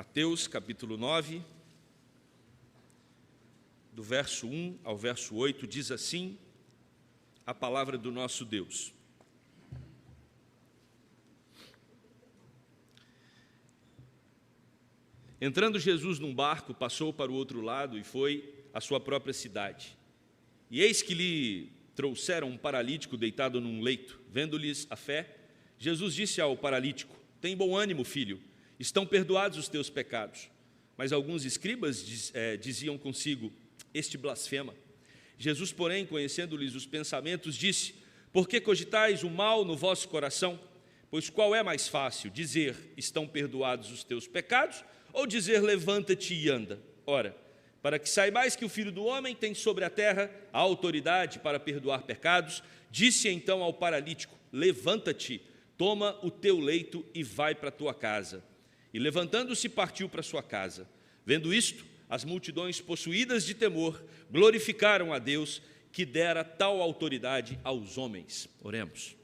Mateus capítulo 9, do verso 1 ao verso 8, diz assim a palavra do nosso Deus. Entrando Jesus num barco, passou para o outro lado e foi à sua própria cidade. E eis que lhe trouxeram um paralítico deitado num leito. Vendo-lhes a fé, Jesus disse ao paralítico: tem bom ânimo, filho, estão perdoados os teus pecados. Mas alguns escribas diziam consigo: este blasfema. Jesus, porém, conhecendo-lhes os pensamentos, disse: por que cogitais o mal no vosso coração? Pois qual é mais fácil, dizer: estão perdoados os teus pecados, ou dizer: levanta-te e anda? Ora, para que saibais que o Filho do Homem tem sobre a terra a autoridade para perdoar pecados, disse então ao paralítico: levanta-te, toma o teu leito e vai para a tua casa. E levantando-se, partiu para sua casa. Vendo isto, as multidões, possuídas de temor, glorificaram a Deus, que dera tal autoridade aos homens. Oremos.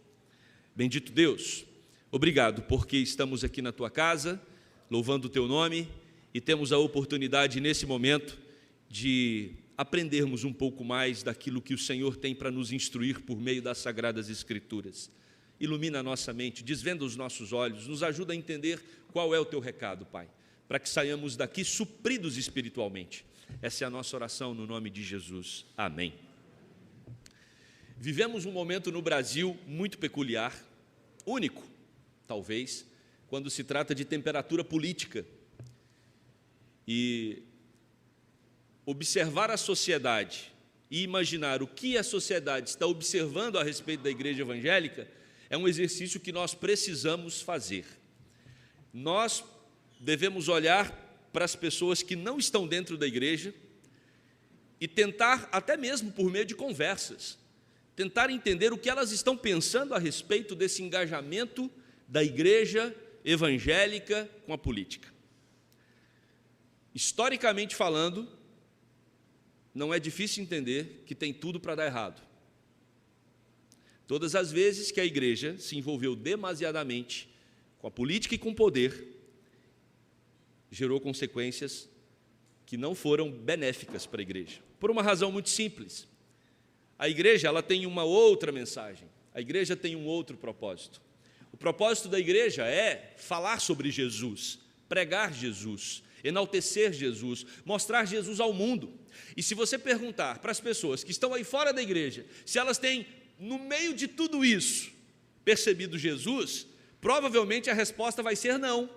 Bendito Deus, obrigado porque estamos aqui na tua casa, louvando o teu nome, e temos a oportunidade nesse momento de aprendermos um pouco mais daquilo que o Senhor tem para nos instruir por meio das Sagradas Escrituras. Ilumina a nossa mente, desvenda os nossos olhos, nos ajuda a entender qual é o teu recado, Pai, para que saiamos daqui supridos espiritualmente. Essa é a nossa oração no nome de Jesus. Amém. Vivemos um momento no Brasil muito peculiar, único, talvez, quando se trata de temperatura política. E observar a sociedade e imaginar o que a sociedade está observando a respeito da igreja evangélica é um exercício que nós precisamos fazer. Nós devemos olhar para as pessoas que não estão dentro da igreja e tentar, até mesmo por meio de conversas, tentar entender o que elas estão pensando a respeito desse engajamento da igreja evangélica com a política. Historicamente falando, não é difícil entender que tem tudo para dar errado. Todas as vezes que a igreja se envolveu demasiadamente com a política e com o poder, gerou consequências que não foram benéficas para a igreja. Por uma razão muito simples. A igreja, ela tem uma outra mensagem. A igreja tem um outro propósito. O propósito da igreja é falar sobre Jesus, pregar Jesus, enaltecer Jesus, mostrar Jesus ao mundo. E se você perguntar para as pessoas que estão aí fora da igreja, se elas têm, no meio de tudo isso, percebido Jesus, provavelmente a resposta vai ser não.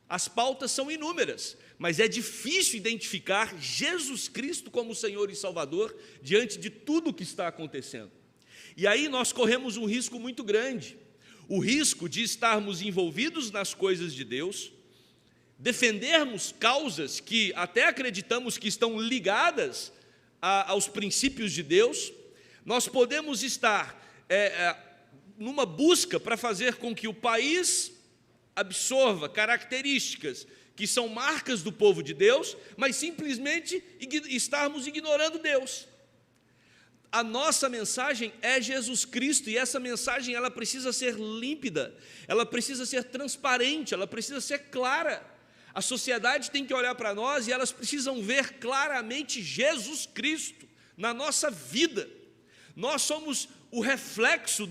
As pautas são inúmeras, mas é difícil identificar Jesus Cristo como Senhor e Salvador diante de tudo o que está acontecendo. E aí nós corremos um risco muito grande, o risco de estarmos envolvidos nas coisas de Deus, defendermos causas que até acreditamos que estão ligadas aos princípios de Deus. Nós podemos estar numa busca para fazer com que o país absorva características que são marcas do povo de Deus, mas simplesmente estarmos ignorando Deus. A nossa mensagem é Jesus Cristo, e essa mensagem ela precisa ser límpida, ela precisa ser transparente, ela precisa ser clara. A sociedade tem que olhar para nós e elas precisam ver claramente Jesus Cristo na nossa vida. Nós somos o reflexo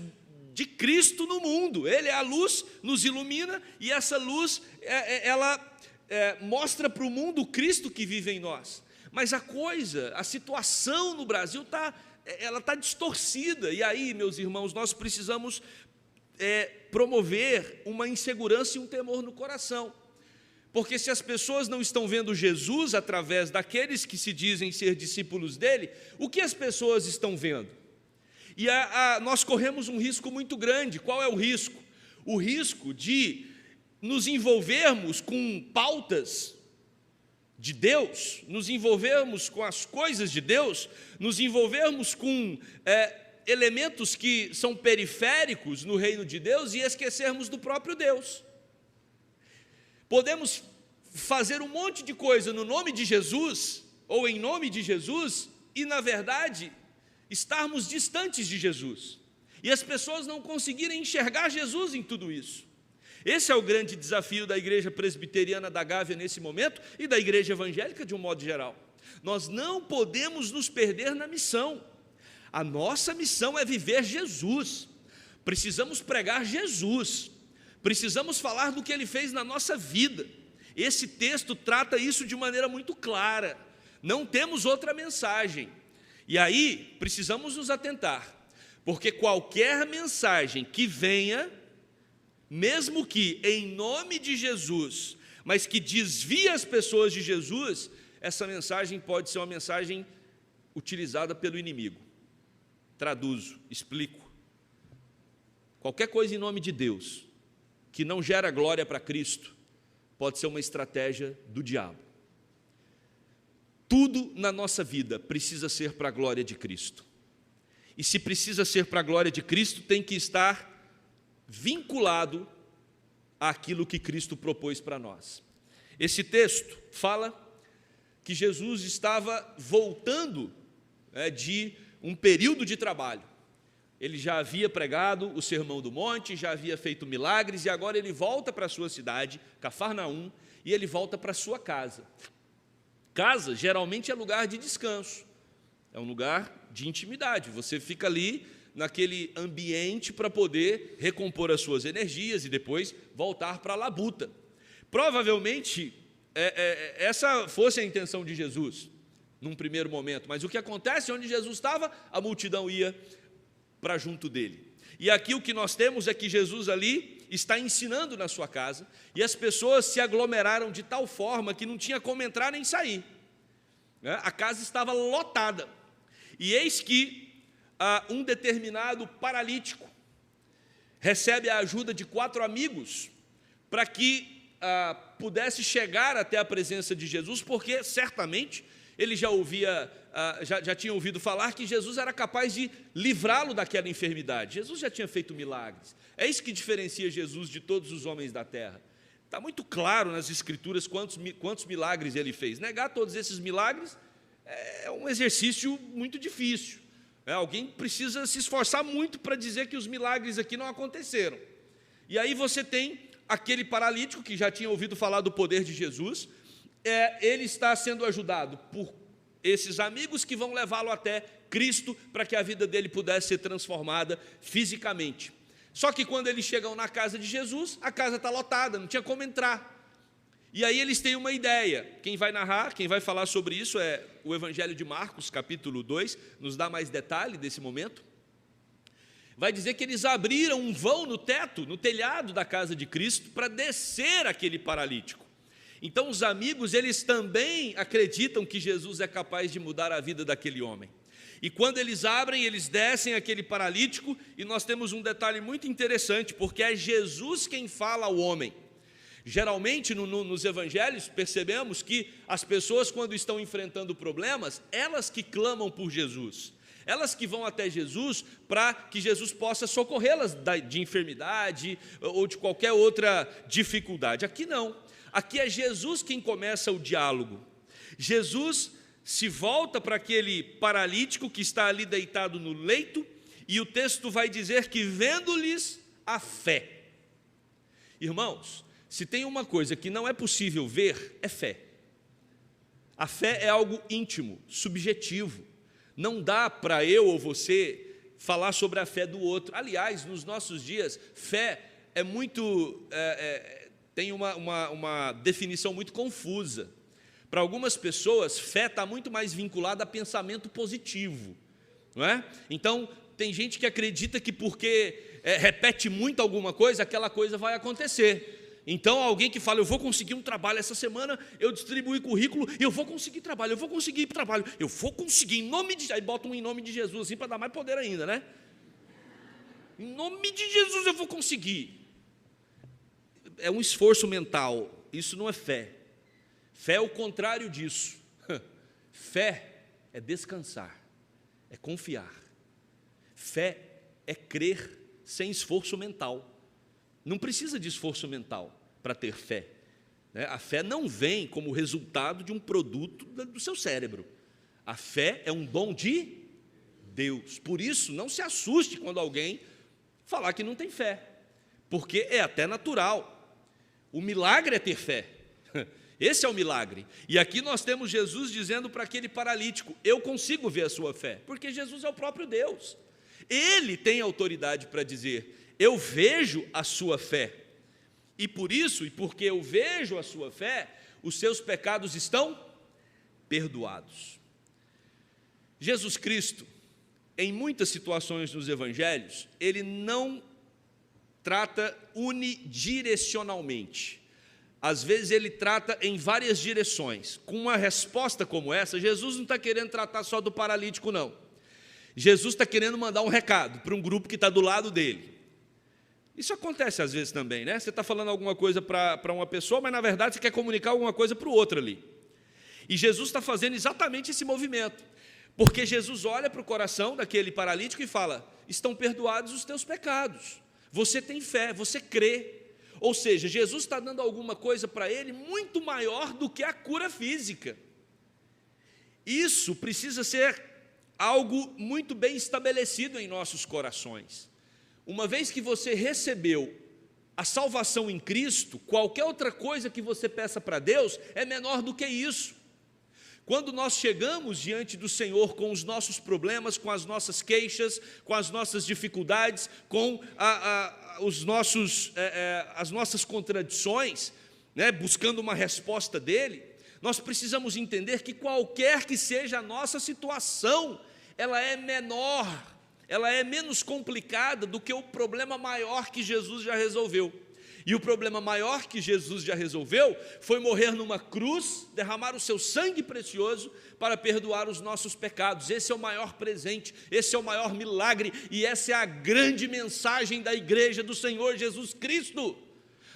de Cristo no mundo. Ele é a luz, nos ilumina, e essa luz mostra para o mundo o Cristo que vive em nós. Mas a situação no Brasil está distorcida, e aí, meus irmãos, nós precisamos promover uma insegurança e um temor no coração. Porque se as pessoas não estão vendo Jesus através daqueles que se dizem ser discípulos dele, o que as pessoas estão vendo? E nós corremos um risco muito grande. Qual é o risco? O risco de nos envolvermos com pautas de Deus, nos envolvermos com as coisas de Deus, nos envolvermos com elementos que são periféricos no reino de Deus e esquecermos do próprio Deus. Podemos fazer um monte de coisa no nome de Jesus, ou em nome de Jesus, e na verdade estarmos distantes de Jesus, e as pessoas não conseguirem enxergar Jesus em tudo isso. Esse é o grande desafio da igreja presbiteriana da Gávea nesse momento e da igreja evangélica de um modo geral. Nós não podemos nos perder na missão. A nossa missão é viver Jesus. Precisamos pregar Jesus. Precisamos falar do que Ele fez na nossa vida. Esse texto trata isso de maneira muito clara. Não temos outra mensagem. E aí, precisamos nos atentar, porque qualquer mensagem que venha, mesmo que em nome de Jesus, mas que desvie as pessoas de Jesus, essa mensagem pode ser uma mensagem utilizada pelo inimigo. Traduzo, explico. Qualquer coisa em nome de Deus, que não gera glória para Cristo, pode ser uma estratégia do diabo. Tudo na nossa vida precisa ser para a glória de Cristo. E se precisa ser para a glória de Cristo, tem que estar vinculado àquilo que Cristo propôs para nós. Esse texto fala que Jesus estava voltando de um período de trabalho. Ele já havia pregado o Sermão do Monte, já havia feito milagres, e agora ele volta para a sua cidade, Cafarnaum, e ele volta para a sua casa. Casa geralmente é lugar de descanso, é um lugar de intimidade. Você fica ali naquele ambiente para poder recompor as suas energias e depois voltar para a labuta. Provavelmente essa fosse a intenção de Jesus num primeiro momento, mas o que acontece onde Jesus estava, a multidão ia para junto dele. E aqui o que nós temos é que Jesus ali está ensinando na sua casa, e as pessoas se aglomeraram de tal forma que não tinha como entrar nem sair. A casa estava lotada. E eis que um determinado paralítico recebe a ajuda de 4 amigos para que pudesse chegar até a presença de Jesus, porque certamente ele já tinha ouvido falar que Jesus era capaz de livrá-lo daquela enfermidade. Jesus já tinha feito milagres. É isso que diferencia Jesus de todos os homens da terra. Está muito claro nas Escrituras quantos milagres ele fez. Negar todos esses milagres é um exercício muito difícil. Alguém precisa se esforçar muito para dizer que os milagres aqui não aconteceram. E aí você tem aquele paralítico que já tinha ouvido falar do poder de Jesus. Ele está sendo ajudado por esses amigos que vão levá-lo até Cristo para que a vida dele pudesse ser transformada fisicamente. Só que quando eles chegam na casa de Jesus, a casa está lotada, não tinha como entrar. E aí eles têm uma ideia. Quem vai narrar, quem vai falar sobre isso é o Evangelho de Marcos, capítulo 2, nos dá mais detalhe desse momento. Vai dizer que eles abriram um vão no teto, no telhado da casa de Cristo, para descer aquele paralítico. Então os amigos, eles também acreditam que Jesus é capaz de mudar a vida daquele homem. E quando eles abrem, eles descem aquele paralítico, e nós temos um detalhe muito interessante, porque é Jesus quem fala ao homem. Geralmente nos evangelhos percebemos que as pessoas, quando estão enfrentando problemas, elas que clamam por Jesus, elas que vão até Jesus para que Jesus possa socorrê-las de enfermidade ou de qualquer outra dificuldade. Aqui não, aqui é Jesus quem começa o diálogo. Jesus se volta para aquele paralítico que está ali deitado no leito, e o texto vai dizer que vendo-lhes a fé. Irmãos, se tem uma coisa que não é possível ver, é fé. A fé é algo íntimo, subjetivo. Não dá para eu ou você falar sobre a fé do outro. Aliás, nos nossos dias, fé é muito, tem uma definição muito confusa. Para algumas pessoas, fé está muito mais vinculada a pensamento positivo, não é? Então, tem gente que acredita que porque repete muito alguma coisa, aquela coisa vai acontecer. Então, alguém que fala, eu vou conseguir um trabalho essa semana, eu distribuí currículo, eu vou conseguir trabalho, eu vou conseguir, em nome de... Aí bota um em nome de Jesus, assim, para dar mais poder ainda, né? Em nome de Jesus eu vou conseguir. É um esforço mental, isso não é fé. Fé é o contrário disso. Fé é descansar, é confiar. Fé é crer sem esforço mental. Não precisa de esforço mental para ter fé. A fé não vem como resultado de um produto do seu cérebro. A fé é um dom de Deus. Por isso, não se assuste quando alguém falar que não tem fé. porque é até natural. O milagre é ter fé. Esse é o milagre. E aqui nós temos Jesus dizendo para aquele paralítico: eu consigo ver a sua fé, porque Jesus é o próprio Deus. Ele tem autoridade para dizer: eu vejo a sua fé, e por isso, e porque eu vejo a sua fé, os seus pecados estão perdoados. Jesus Cristo, em muitas situações nos evangelhos, ele não trata unidirecionalmente. Às vezes ele trata em várias direções. Com uma resposta como essa, Jesus não está querendo tratar só do paralítico, não. Jesus está querendo mandar um recado para um grupo que está do lado dele. Isso acontece às vezes também, né? Você está falando alguma coisa para uma pessoa, mas na verdade você quer comunicar alguma coisa para o outro ali. E Jesus está fazendo exatamente esse movimento, porque Jesus olha para o coração daquele paralítico e fala: estão perdoados os teus pecados, você tem fé, você crê. Ou seja, Jesus está dando alguma coisa para ele muito maior do que a cura física. Isso precisa ser algo muito bem estabelecido em nossos corações. Uma vez que você recebeu a salvação em Cristo, qualquer outra coisa que você peça para Deus é menor do que isso. Quando nós chegamos diante do Senhor com os nossos problemas, com as nossas queixas, com as nossas dificuldades, com as nossas contradições, né, buscando uma resposta dele, nós precisamos entender que qualquer que seja a nossa situação, ela é menor, ela é menos complicada do que o problema maior que Jesus já resolveu. E o problema maior que Jesus já resolveu foi morrer numa cruz, derramar o seu sangue precioso para perdoar os nossos pecados. Esse é o maior presente, esse é o maior milagre, e essa é a grande mensagem da igreja do Senhor Jesus Cristo.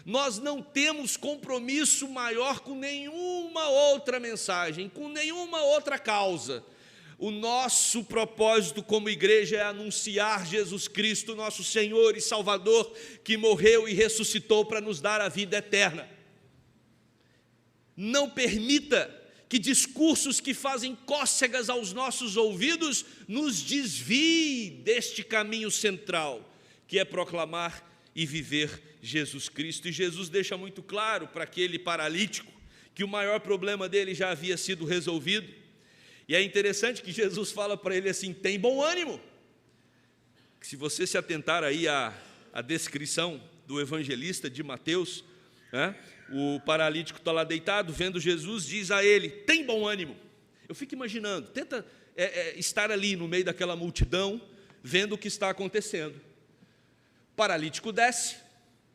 Nós não temos compromisso maior com nenhuma outra mensagem, com nenhuma outra causa. O nosso propósito como igreja é anunciar Jesus Cristo, nosso Senhor e Salvador, que morreu e ressuscitou para nos dar a vida eterna. Não permita que discursos que fazem cócegas aos nossos ouvidos nos desviem deste caminho central, que é proclamar e viver Jesus Cristo. E Jesus deixa muito claro para aquele paralítico que o maior problema dele já havia sido resolvido. E é interessante que Jesus fala para ele assim: tem bom ânimo. Se você se atentar aí à descrição do evangelista de Mateus, né, o paralítico está lá deitado, vendo Jesus, diz a ele: tem bom ânimo. Eu fico imaginando, tenta estar ali no meio daquela multidão, vendo o que está acontecendo. O paralítico desce,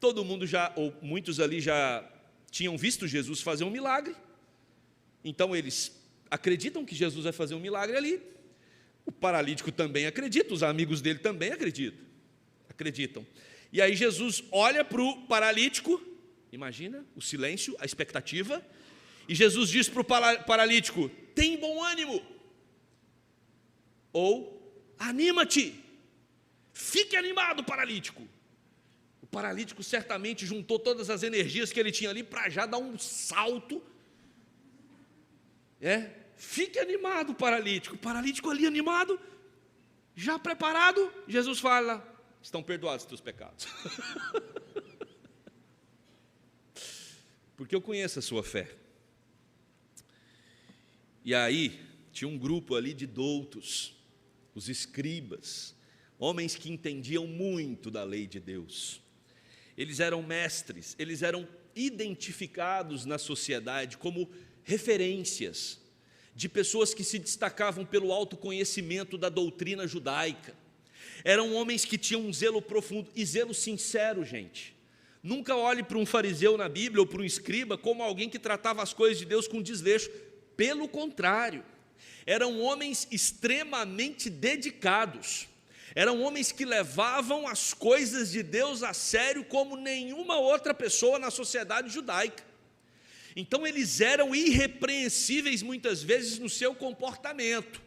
todo mundo já, ou muitos ali já tinham visto Jesus fazer um milagre, então eles acreditam que Jesus vai fazer um milagre ali. O paralítico também acredita, os amigos dele também acreditam. E aí Jesus olha para o paralítico, imagina o silêncio, a expectativa, e Jesus diz para o paralítico: tem bom ânimo, ou anima-te, fique animado, paralítico. O paralítico certamente juntou todas as energias que ele tinha ali para já dar um salto. Fique animado, paralítico. O paralítico ali animado, já preparado. Jesus fala: estão perdoados os teus pecados. Porque eu conheço a sua fé. E aí tinha um grupo ali de doutos, os escribas, homens que entendiam muito da lei de Deus. Eles eram mestres, eles eram identificados na sociedade como referências de pessoas que se destacavam pelo alto conhecimento da doutrina judaica. Eram homens que tinham um zelo profundo e zelo sincero, gente. Nunca olhe para um fariseu na Bíblia ou para um escriba como alguém que tratava as coisas de Deus com desleixo. Pelo contrário, eram homens extremamente dedicados. Eram homens que levavam as coisas de Deus a sério como nenhuma outra pessoa na sociedade judaica. Então eles eram irrepreensíveis muitas vezes no seu comportamento.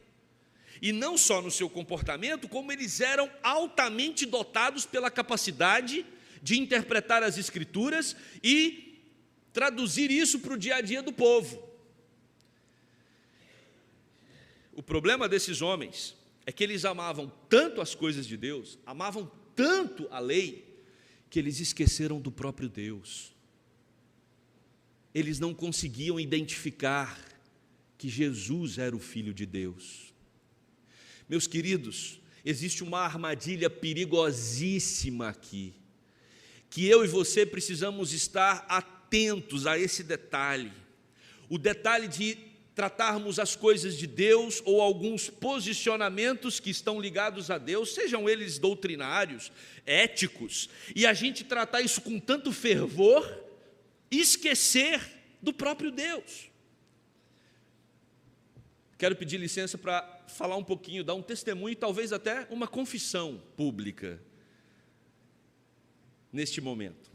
E não só no seu comportamento, como eles eram altamente dotados pela capacidade de interpretar as Escrituras e traduzir isso para o dia a dia do povo. O problema desses homens é que eles amavam tanto as coisas de Deus, amavam tanto a lei, que eles esqueceram do próprio Deus. Eles não conseguiam identificar que Jesus era o Filho de Deus. Meus queridos, existe uma armadilha perigosíssima aqui, que eu e você precisamos estar atentos a esse detalhe. O detalhe de tratarmos as coisas de Deus ou alguns posicionamentos que estão ligados a Deus, sejam eles doutrinários, éticos, e a gente tratar isso com tanto fervor, esquecer do próprio Deus. Quero pedir licença para falar um pouquinho, dar um testemunho, talvez até uma confissão pública neste momento.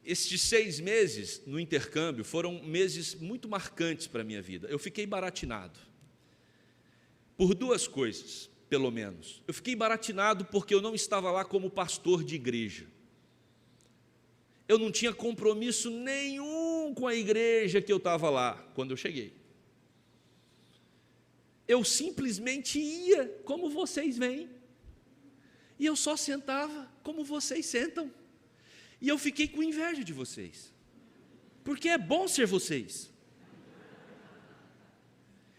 Estes 6 meses no intercâmbio foram meses muito marcantes para a minha vida. Eu fiquei baratinado por 2 coisas, pelo menos. Eu fiquei baratinado porque eu não estava lá como pastor de igreja. Eu não tinha compromisso nenhum com a igreja que eu estava lá quando eu cheguei. Eu simplesmente ia como vocês vêm. E eu só sentava como vocês sentam. E eu fiquei com inveja de vocês, porque é bom ser vocês.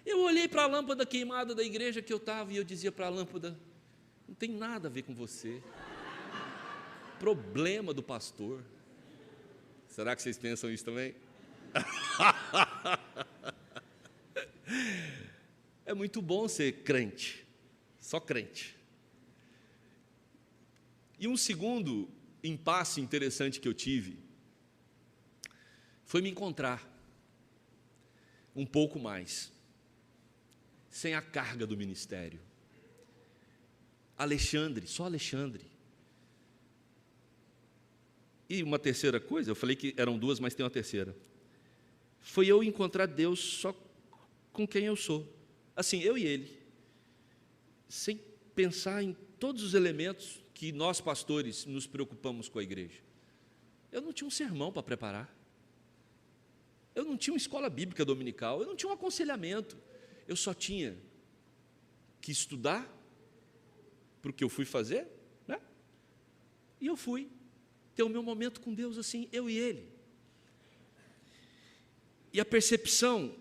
Eu olhei para a lâmpada queimada da igreja que eu estava e eu dizia para a lâmpada: não tem nada a ver com você, problema do pastor. Será que vocês pensam isso também? É muito bom ser crente, só crente. E um segundo impasse interessante que eu tive foi me encontrar um pouco mais sem a carga do ministério. Alexandre, só Alexandre. E uma terceira coisa, eu falei que eram 2, mas tem uma terceira. Foi eu encontrar Deus só com quem eu sou. Assim, eu e Ele. Sem pensar em todos os elementos que nós pastores nos preocupamos com a igreja. Eu não tinha um sermão para preparar. Eu não tinha uma escola bíblica dominical. Eu não tinha um aconselhamento. Eu só tinha que estudar para o que eu fui fazer, né? E eu fui ter o meu momento com Deus assim, eu e Ele. E a percepção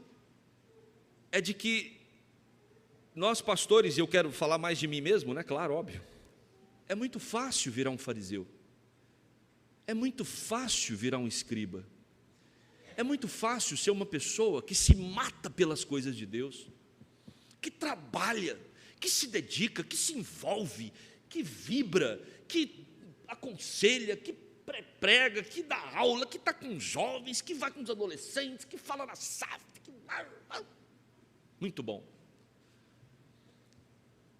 é de que nós pastores, e eu quero falar mais de mim mesmo, né? Claro, óbvio. É muito fácil virar um fariseu. É muito fácil virar um escriba. É muito fácil ser uma pessoa que se mata pelas coisas de Deus, que trabalha, que se dedica, que se envolve, que vibra, que aconselha, que prega, que dá aula, que está com os jovens, que vai com os adolescentes, que fala na SAF. Muito bom.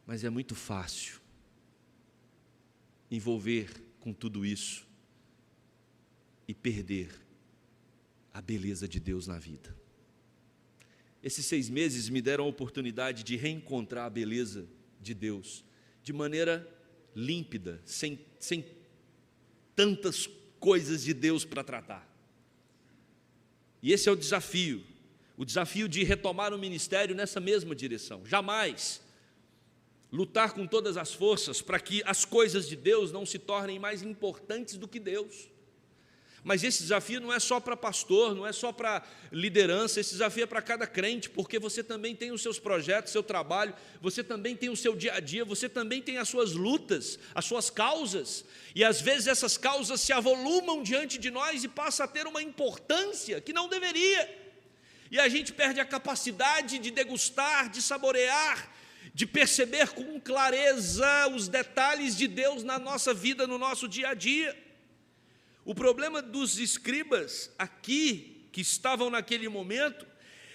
Mas é muito fácil envolver com tudo isso e perder a beleza de Deus na vida. Esses 6 meses me deram a oportunidade de reencontrar a beleza de Deus de maneira límpida, sem tantas coisas de Deus para tratar. E esse é o desafio de retomar o ministério nessa mesma direção. Jamais lutar com todas as forças para que as coisas de Deus não se tornem mais importantes do que Deus. Mas esse desafio não é só para pastor, não é só para liderança, esse desafio é para cada crente, porque você também tem os seus projetos, seu trabalho, você também tem o seu dia a dia, você também tem as suas lutas, as suas causas, e às vezes essas causas se avolumam diante de nós e passam a ter uma importância que não deveria, e a gente perde a capacidade de degustar, de saborear, de perceber com clareza os detalhes de Deus na nossa vida, no nosso dia a dia. O problema dos escribas aqui, que estavam naquele momento,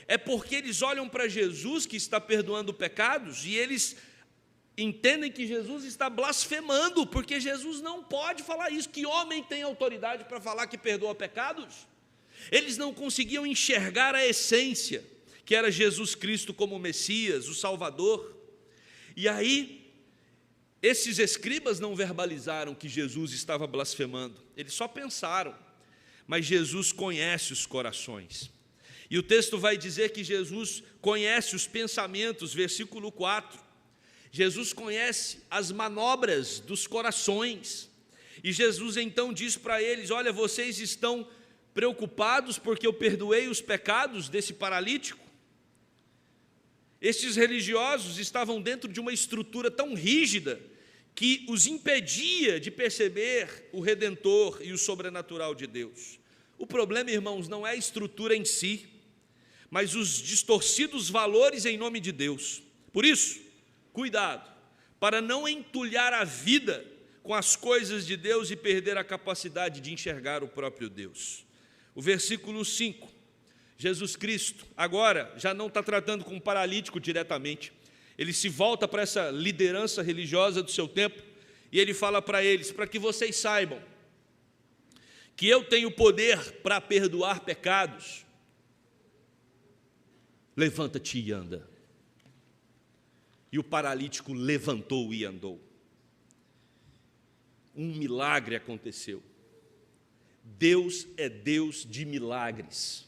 é porque eles olham para Jesus, que está perdoando pecados, e eles entendem que Jesus está blasfemando, porque Jesus não pode falar isso. Que homem tem autoridade para falar que perdoa pecados? Eles não conseguiam enxergar a essência, que era Jesus Cristo como Messias, o Salvador. E aí, esses escribas não verbalizaram que Jesus estava blasfemando, eles só pensaram, mas Jesus conhece os corações. E o texto vai dizer que Jesus conhece os pensamentos, versículo 4. Jesus conhece as manobras dos corações. E Jesus então diz para eles: olha, vocês estão preocupados porque eu perdoei os pecados desse paralítico? Estes religiosos estavam dentro de uma estrutura tão rígida que os impedia de perceber o Redentor e o sobrenatural de Deus. O problema, irmãos, não é a estrutura em si, mas os distorcidos valores em nome de Deus. Por isso, cuidado, para não entulhar a vida com as coisas de Deus e perder a capacidade de enxergar o próprio Deus. O versículo 5, Jesus Cristo agora já não está tratando com um paralítico diretamente, ele se volta para essa liderança religiosa do seu tempo, e ele fala para eles: para que vocês saibam que eu tenho poder para perdoar pecados, levanta-te e anda. E o paralítico levantou e andou. Um milagre aconteceu. Deus é Deus de milagres.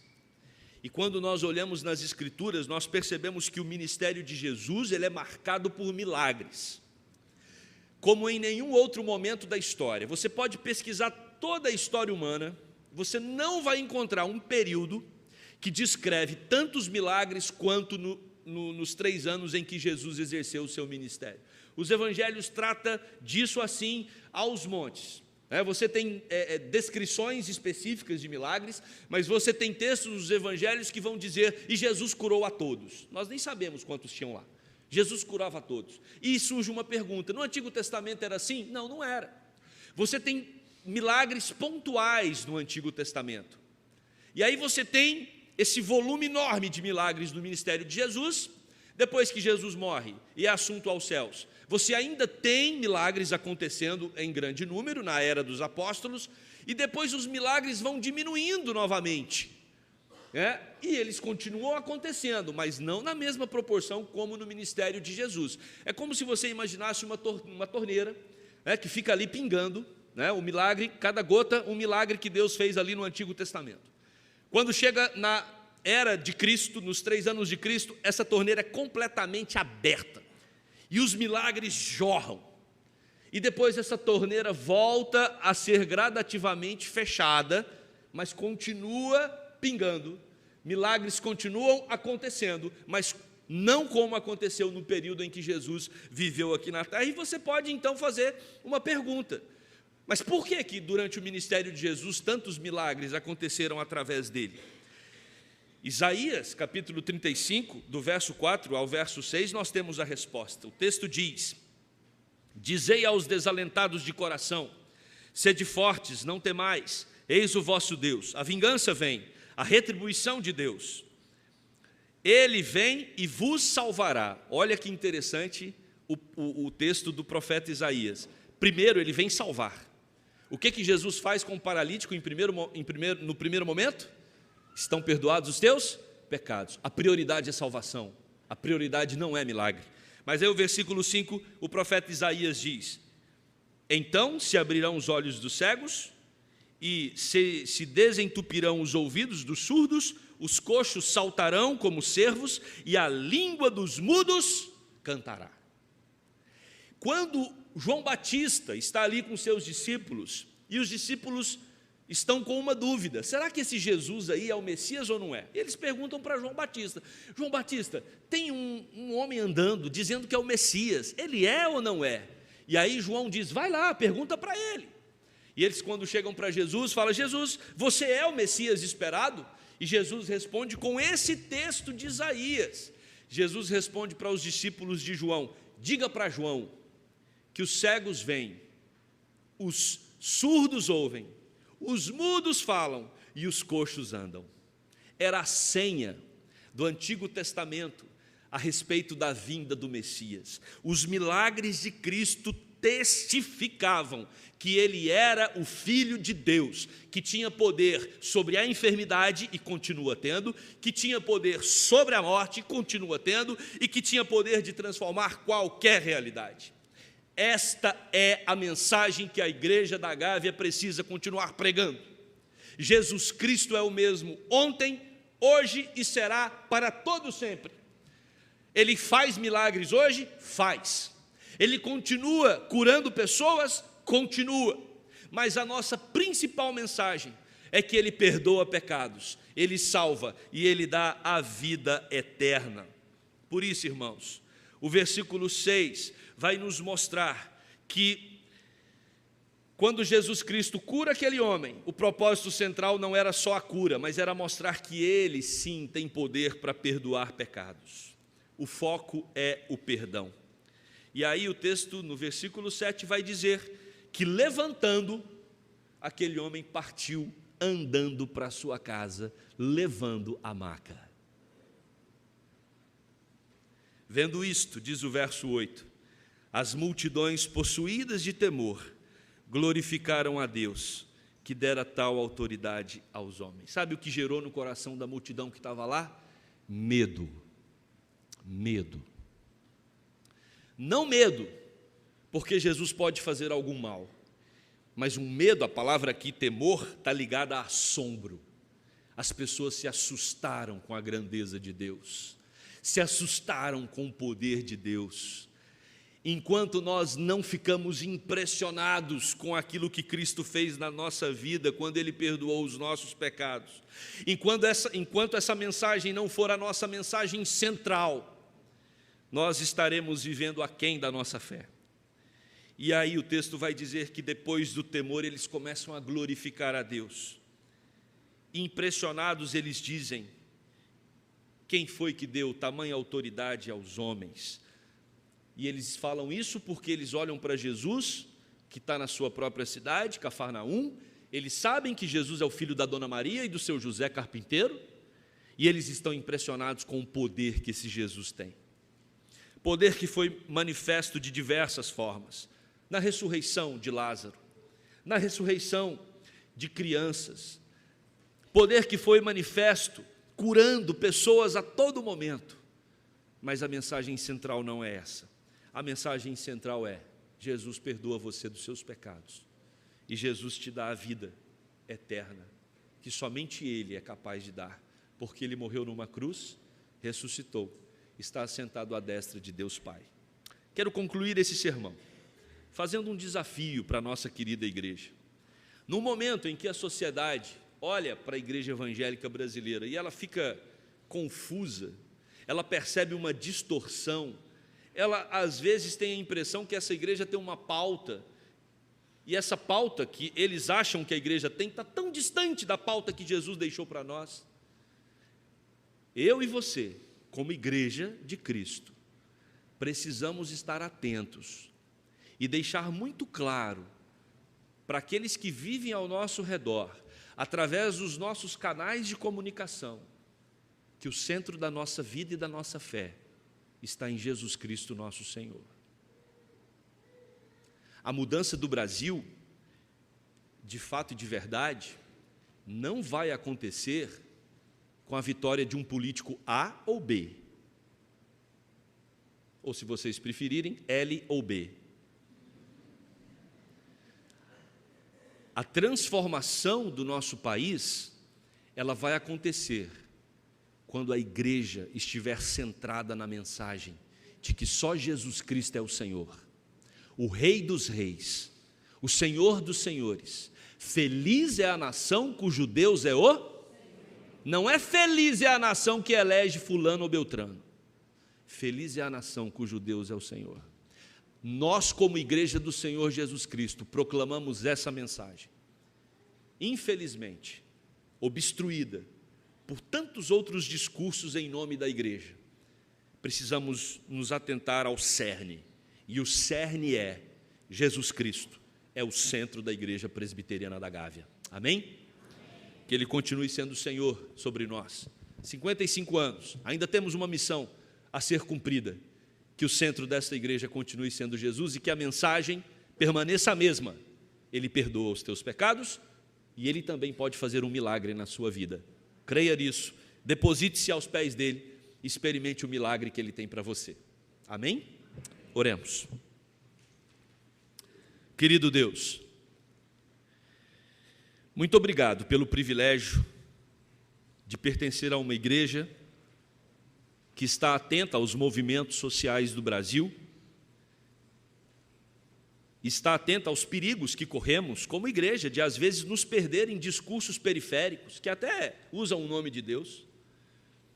E quando nós olhamos nas Escrituras, nós percebemos que o ministério de Jesus, ele é marcado por milagres, como em nenhum outro momento da história. Você pode pesquisar toda a história humana, você não vai encontrar um período que descreve tantos milagres quanto nos 3 anos em que Jesus exerceu o seu ministério. Os evangelhos tratam disso assim aos montes. Você tem descrições específicas de milagres, mas você tem textos dos evangelhos que vão dizer: e Jesus curou a todos. Nós nem sabemos quantos tinham lá. Jesus curava a todos. E surge uma pergunta: no Antigo Testamento era assim? Não, não era. Você tem milagres pontuais no Antigo Testamento. E aí você tem esse volume enorme de milagres no ministério de Jesus. Depois que Jesus morre e é assunto aos céus, você ainda tem milagres acontecendo em grande número na era dos apóstolos, e depois os milagres vão diminuindo novamente, e eles continuam acontecendo, mas não na mesma proporção como no ministério de Jesus. É como se você imaginasse uma torneira, que fica ali pingando, o milagre, cada gota, um milagre que Deus fez ali no Antigo Testamento. Quando chega na era de Cristo, nos 3 anos de Cristo, essa torneira é completamente aberta, e os milagres jorram, e depois essa torneira volta a ser gradativamente fechada, mas continua pingando, milagres continuam acontecendo, mas não como aconteceu no período em que Jesus viveu aqui na terra. E você pode então fazer uma pergunta: mas por que durante o ministério de Jesus tantos milagres aconteceram através dele? Isaías, capítulo 35, do verso 4 ao verso 6, nós temos a resposta. O texto diz: dizei aos desalentados de coração, sede fortes, não temais, eis o vosso Deus. A vingança vem, a retribuição de Deus. Ele vem e vos salvará. Olha que interessante o texto do profeta Isaías. Primeiro, ele vem salvar. O que Jesus faz com o paralítico no primeiro momento? Estão perdoados os teus pecados. A prioridade é salvação, a prioridade não é milagre. Mas aí o versículo 5, o profeta Isaías diz: então se abrirão os olhos dos cegos, e se desentupirão os ouvidos dos surdos, os coxos saltarão como cervos, e a língua dos mudos cantará. Quando João Batista está ali com seus discípulos, e os discípulos estão com uma dúvida: será que esse Jesus aí é o Messias ou não é? Eles perguntam para João Batista: João Batista, tem um homem andando dizendo que é o Messias, ele é ou não é? E aí João diz: vai lá, pergunta para ele. E eles, quando chegam para Jesus, falam: Jesus, você é o Messias esperado? E Jesus responde com esse texto de Isaías. Jesus responde para os discípulos de João: diga para João que os cegos veem, os surdos ouvem, os mudos falam e os coxos andam. Era a senha do Antigo Testamento a respeito da vinda do Messias. Os milagres de Cristo testificavam que ele era o Filho de Deus, que tinha poder sobre a enfermidade e continua tendo, que tinha poder sobre a morte e continua tendo, e que tinha poder de transformar qualquer realidade. Esta é a mensagem que a igreja da Gávea precisa continuar pregando. Jesus Cristo é o mesmo ontem, hoje e será para todo sempre. Ele faz milagres hoje? Faz. Ele continua curando pessoas? Continua. mas a nossa principal mensagem é que Ele perdoa pecados, Ele salva e Ele dá a vida eterna. Por isso, irmãos, o versículo 6 vai nos mostrar que quando Jesus Cristo cura aquele homem, o propósito central não era só a cura, mas era mostrar que Ele sim tem poder para perdoar pecados. O foco é o perdão. E aí o texto no versículo 7 vai dizer que levantando, aquele homem partiu andando para sua casa, levando a maca. Vendo isto, diz o verso 8, as multidões possuídas de temor glorificaram a Deus, que dera tal autoridade aos homens. Sabe o que gerou no coração da multidão que estava lá? Medo. Medo. Não medo, porque Jesus pode fazer algum mal, mas um medo, a palavra aqui, temor, está ligada a assombro. As pessoas se assustaram com a grandeza de Deus, se assustaram com o poder de Deus. Enquanto nós não ficamos impressionados com aquilo que Cristo fez na nossa vida, quando Ele perdoou os nossos pecados, enquanto essa mensagem não for a nossa mensagem central, nós estaremos vivendo aquém da nossa fé. E aí o texto vai dizer que depois do temor eles começam a glorificar a Deus. Impressionados eles dizem, quem foi que deu tamanha autoridade aos homens? E eles falam isso porque eles olham para Jesus, que está na sua própria cidade, Cafarnaum, eles sabem que Jesus é o filho da Dona Maria e do seu José carpinteiro, e eles estão impressionados com o poder que esse Jesus tem. Poder que foi manifesto de diversas formas, na ressurreição de Lázaro, na ressurreição de crianças, poder que foi manifesto curando pessoas a todo momento, mas a mensagem central não é essa. A mensagem central é: Jesus perdoa você dos seus pecados e Jesus te dá a vida eterna, que somente Ele é capaz de dar, porque Ele morreu numa cruz, ressuscitou, está assentado à destra de Deus Pai. Quero concluir esse sermão fazendo um desafio para a nossa querida igreja. No momento em que a sociedade olha para a igreja evangélica brasileira e ela fica confusa, ela percebe uma distorção, ela às vezes tem a impressão que essa igreja tem uma pauta, e essa pauta que eles acham que a igreja tem está tão distante da pauta que Jesus deixou para nós. Eu e você, como igreja de Cristo, precisamos estar atentos e deixar muito claro para aqueles que vivem ao nosso redor, através dos nossos canais de comunicação, que o centro da nossa vida e da nossa fé está em Jesus Cristo, nosso Senhor. A mudança do Brasil, de fato e de verdade, não vai acontecer com a vitória de um político A ou B, ou, se vocês preferirem, L ou B. A transformação do nosso país, ela vai acontecer quando a igreja estiver centrada na mensagem de que só Jesus Cristo é o Senhor, o Rei dos Reis, o Senhor dos Senhores. Feliz é a nação cujo Deus é o... Não é feliz é a nação que elege fulano ou beltrano. Feliz é a nação cujo Deus é o Senhor. Nós, como igreja do Senhor Jesus Cristo, proclamamos essa mensagem. Infelizmente, obstruída por tantos outros discursos em nome da igreja, precisamos nos atentar ao cerne, e o cerne é Jesus Cristo, é o centro da igreja presbiteriana da Gávea. Amém? Que Ele continue sendo o Senhor sobre nós. 55 anos, ainda temos uma missão a ser cumprida, que o centro desta igreja continue sendo Jesus e que a mensagem permaneça a mesma. Ele perdoa os teus pecados e Ele também pode fazer um milagre na sua vida. Creia nisso, deposite-se aos pés dEle, experimente o milagre que Ele tem para você. Amém? Oremos. Querido Deus, muito obrigado pelo privilégio de pertencer a uma igreja que está atenta aos movimentos sociais do Brasil está atenta aos perigos que corremos como igreja, de às vezes nos perder em discursos periféricos, que até usam o nome de Deus,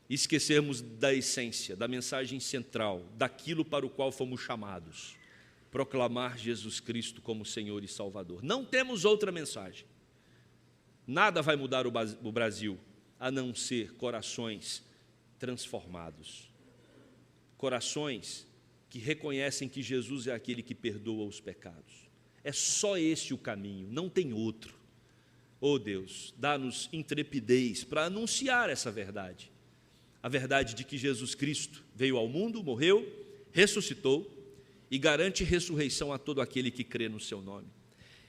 e esquecermos da essência, da mensagem central, daquilo para o qual fomos chamados: proclamar Jesus Cristo como Senhor e Salvador. Não temos outra mensagem. Nada vai mudar o Brasil a não ser corações transformados, corações que reconhecem que Jesus é aquele que perdoa os pecados. É só esse o caminho, não tem outro. Oh Deus, dá-nos intrepidez para anunciar essa verdade, a verdade de que Jesus Cristo veio ao mundo, morreu, ressuscitou e garante ressurreição a todo aquele que crê no seu nome.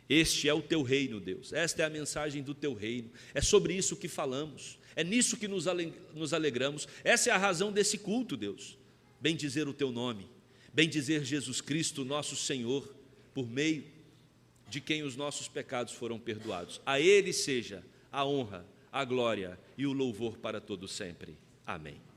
Este é o teu reino, Deus, esta é a mensagem do teu reino, é sobre isso que falamos, é nisso que nos alegramos, essa é a razão desse culto, Deus. Bendizer o teu nome, bendizer Jesus Cristo, nosso Senhor, por meio de quem os nossos pecados foram perdoados. A Ele seja a honra, a glória e o louvor para todo sempre. Amém.